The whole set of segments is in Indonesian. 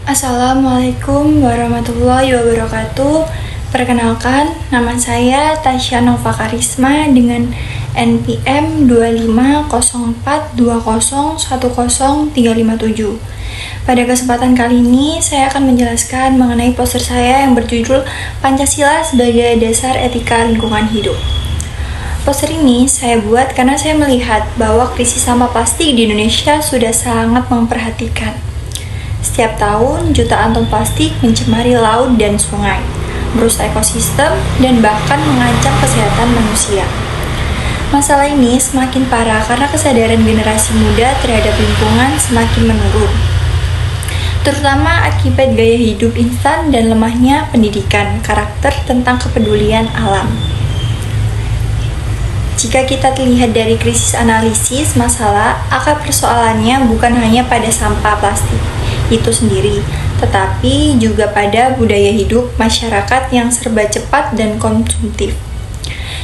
Assalamualaikum warahmatullahi wabarakatuh. Perkenalkan, nama saya Tasya Nova Karisma dengan NPM 250420101357. Pada kesempatan kali ini, saya akan menjelaskan mengenai poster saya yang berjudul Pancasila sebagai Dasar Etika Lingkungan Hidup. Poster ini saya buat karena saya melihat bahwa krisis sampah plastik di Indonesia sudah sangat memperhatikan. Setiap tahun, jutaan ton plastik mencemari laut dan sungai, merusak ekosistem, dan bahkan mengancam kesehatan manusia. Masalah ini semakin parah karena kesadaran generasi muda terhadap lingkungan semakin menurun, terutama akibat gaya hidup instan dan lemahnya pendidikan karakter tentang kepedulian alam. Jika kita lihat dari krisis analisis masalah, akar persoalannya bukan hanya pada sampah plastik itu sendiri, tetapi juga pada budaya hidup masyarakat yang serba cepat dan konsumtif.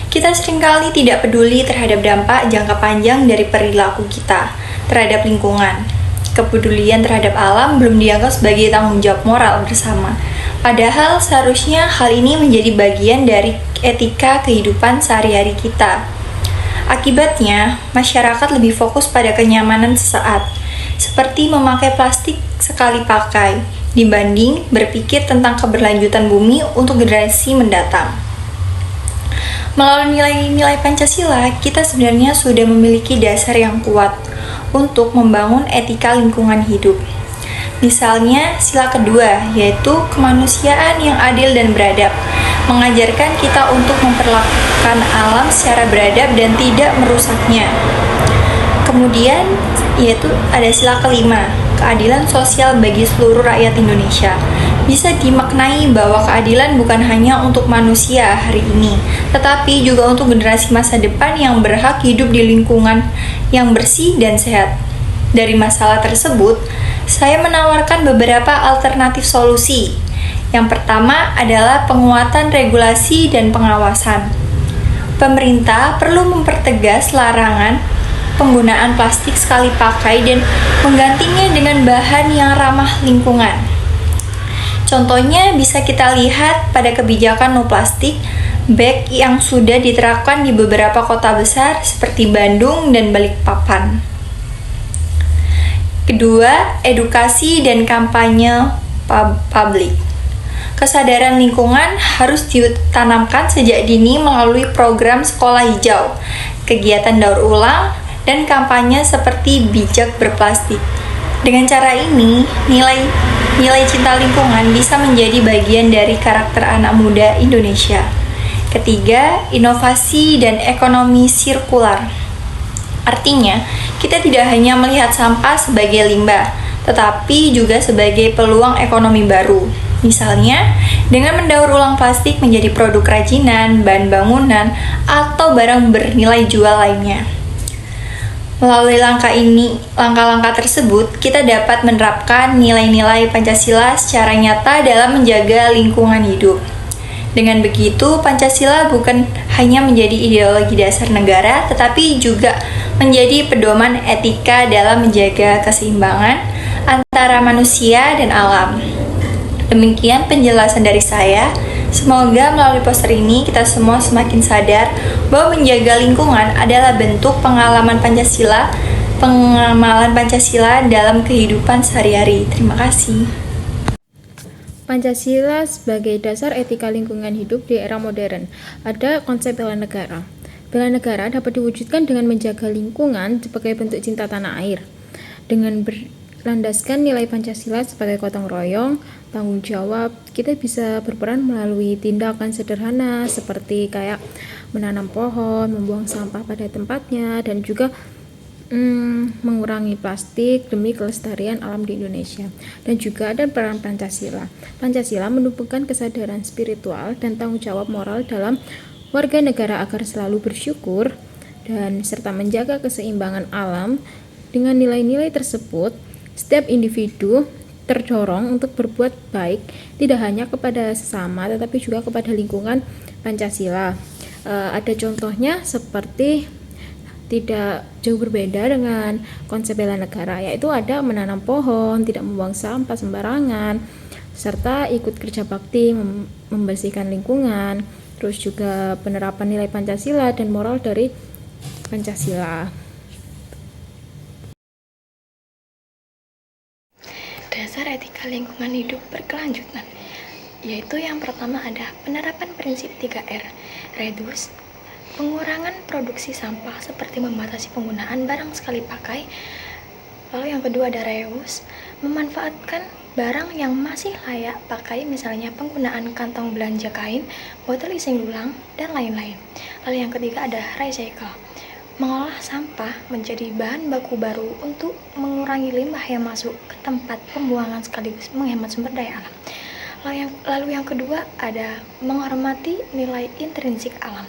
Kita seringkali tidak peduli terhadap dampak jangka panjang dari perilaku kita terhadap lingkungan. Kepedulian terhadap alam belum dianggap sebagai tanggung jawab moral bersama. Padahal seharusnya hal ini menjadi bagian dari etika kehidupan sehari-hari kita. Akibatnya, masyarakat lebih fokus pada kenyamanan sesaat, seperti memakai plastik sekali pakai, dibanding berpikir tentang keberlanjutan bumi untuk generasi mendatang. Melalui nilai-nilai Pancasila, kita sebenarnya sudah memiliki dasar yang kuat untuk membangun etika lingkungan hidup. Misalnya, sila kedua, yaitu kemanusiaan yang adil dan beradab, mengajarkan kita untuk memperlakukan alam secara beradab dan tidak merusaknya. Kemudian, yaitu ada sila kelima, keadilan sosial bagi seluruh rakyat Indonesia. Bisa dimaknai bahwa keadilan bukan hanya untuk manusia hari ini, tetapi juga untuk generasi masa depan yang berhak hidup di lingkungan yang bersih dan sehat. Dari masalah tersebut, saya menawarkan beberapa alternatif solusi. Yang pertama adalah penguatan regulasi dan pengawasan. Pemerintah perlu mempertegas larangan penggunaan plastik sekali pakai dan menggantinya dengan bahan yang ramah lingkungan. Contohnya bisa kita lihat pada kebijakan no plastik bag yang sudah diterapkan di beberapa kota besar seperti Bandung dan Balikpapan. Kedua, edukasi dan kampanye publik. Kesadaran lingkungan harus ditanamkan sejak dini melalui program sekolah hijau, kegiatan daur ulang, dan kampanye seperti bijak berplastik. Dengan cara ini, nilai cinta lingkungan bisa menjadi bagian dari karakter anak muda Indonesia. Ketiga, inovasi dan ekonomi sirkular. Artinya, kita tidak hanya melihat sampah sebagai limbah, tetapi juga sebagai peluang ekonomi baru. Misalnya, dengan mendaur ulang plastik menjadi produk kerajinan, bahan bangunan, atau barang bernilai jual lainnya. Melalui langkah-langkah tersebut, kita dapat menerapkan nilai-nilai Pancasila secara nyata dalam menjaga lingkungan hidup. Dengan begitu, Pancasila bukan hanya menjadi ideologi dasar negara, tetapi juga menjadi pedoman etika dalam menjaga keseimbangan antara manusia dan alam. Demikian penjelasan dari saya. Semoga melalui poster ini kita semua semakin sadar bahwa menjaga lingkungan adalah bentuk pengamalan Pancasila dalam kehidupan sehari-hari. Terima kasih. Pancasila sebagai dasar etika lingkungan hidup di era modern. Ada konsep bela negara. Bela negara dapat diwujudkan dengan menjaga lingkungan sebagai bentuk cinta tanah air. Dengan berlandaskan nilai Pancasila sebagai gotong royong, tanggung jawab, kita bisa berperan melalui tindakan sederhana seperti kayak menanam pohon, membuang sampah pada tempatnya, dan juga mengurangi plastik demi kelestarian alam di Indonesia. Dan juga ada peran Pancasila. Pancasila menumbuhkan kesadaran spiritual dan tanggung jawab moral dalam warga negara agar selalu bersyukur dan serta menjaga keseimbangan alam. Dengan nilai-nilai tersebut, setiap individu terdorong untuk berbuat baik tidak hanya kepada sesama tetapi juga kepada lingkungan Pancasila. Ada contohnya seperti tidak jauh berbeda dengan konsep bela negara, yaitu ada menanam pohon, tidak membuang sampah sembarangan, serta ikut kerja bakti membersihkan lingkungan, terus juga penerapan nilai Pancasila dan moral dari Pancasila. Dasar etika lingkungan hidup berkelanjutan, yaitu yang pertama ada penerapan prinsip 3R, reduce, pengurangan produksi sampah seperti membatasi penggunaan barang sekali pakai. Lalu yang kedua ada reuse, memanfaatkan barang yang masih layak pakai, misalnya penggunaan kantong belanja kain, botol isi ulang, dan lain-lain. Lalu yang ketiga ada recycle, mengolah sampah menjadi bahan baku baru untuk mengurangi limbah yang masuk ke tempat pembuangan sekaligus menghemat sumber daya alam. Lalu yang kedua ada menghormati nilai intrinsik alam.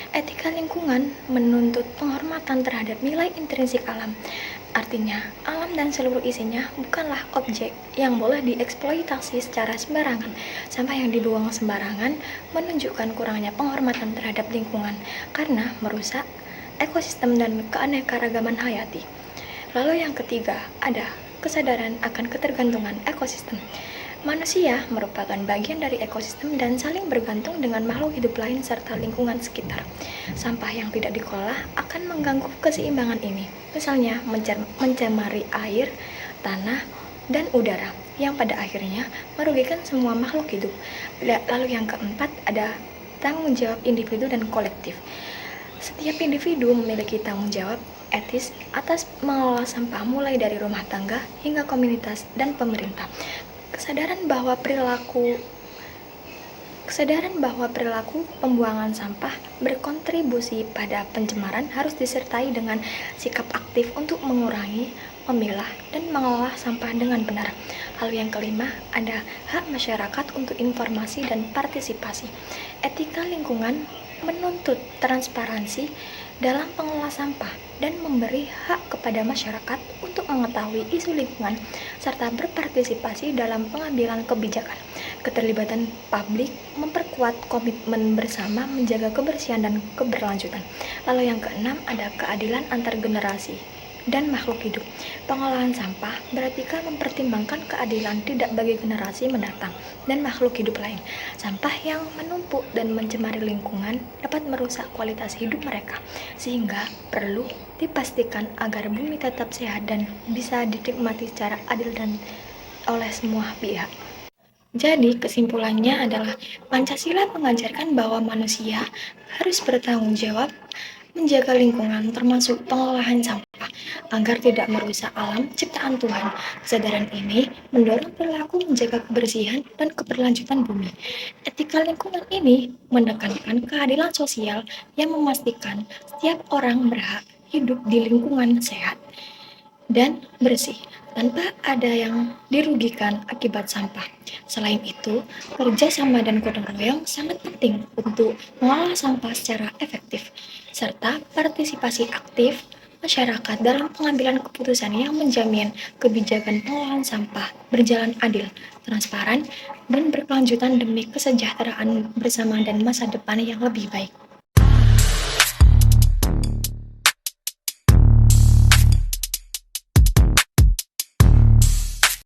Etika lingkungan menuntut penghormatan terhadap nilai intrinsik alam. Artinya, alam dan seluruh isinya bukanlah objek yang boleh dieksploitasi secara sembarangan. Sampah yang dibuang sembarangan menunjukkan kurangnya penghormatan terhadap lingkungan karena merusak ekosistem dan keanekaragaman hayati. Lalu yang ketiga ada kesadaran akan ketergantungan ekosistem. Manusia merupakan bagian dari ekosistem dan saling bergantung dengan makhluk hidup lain serta lingkungan sekitar. Sampah yang tidak dikelola akan mengganggu keseimbangan ini, misalnya mencemari air, tanah, dan udara, yang pada akhirnya merugikan semua makhluk hidup. Lalu yang keempat ada tanggung jawab individu dan kolektif. Setiap individu memiliki tanggung jawab etis atas mengelola sampah mulai dari rumah tangga hingga komunitas dan pemerintah. Kesadaran bahwa perilaku pembuangan sampah berkontribusi pada pencemaran harus disertai dengan sikap aktif untuk mengurangi, memilah, dan mengolah sampah dengan benar. Lalu yang kelima ada hak masyarakat untuk informasi dan partisipasi. Etika lingkungan menuntut transparansi dalam pengelola sampah dan memberi hak kepada masyarakat untuk mengetahui isu lingkungan serta berpartisipasi dalam pengambilan kebijakan. Keterlibatan publik memperkuat komitmen bersama menjaga kebersihan dan keberlanjutan. Lalu yang keenam ada keadilan antar generasi dan makhluk hidup. Pengolahan sampah berarti mempertimbangkan keadilan tidak bagi generasi mendatang dan makhluk hidup lain. Sampah yang menumpuk dan mencemari lingkungan dapat merusak kualitas hidup mereka, sehingga perlu dipastikan agar bumi tetap sehat dan bisa dinikmati secara adil dan oleh semua pihak. Jadi kesimpulannya adalah Pancasila mengajarkan bahwa manusia harus bertanggung jawab menjaga lingkungan termasuk pengolahan sampah agar tidak merusak alam ciptaan Tuhan. Kesadaran ini mendorong perilaku menjaga kebersihan dan keberlanjutan bumi. Etika lingkungan ini menekankan keadilan sosial yang memastikan setiap orang berhak hidup di lingkungan sehat dan bersih tanpa ada yang dirugikan akibat sampah. Selain itu, kerjasama dan gotong royong sangat penting untuk mengolah sampah secara efektif, serta partisipasi aktif masyarakat dalam pengambilan keputusan yang menjamin kebijakan pengolahan sampah berjalan adil, transparan, dan berkelanjutan demi kesejahteraan bersama dan masa depan yang lebih baik.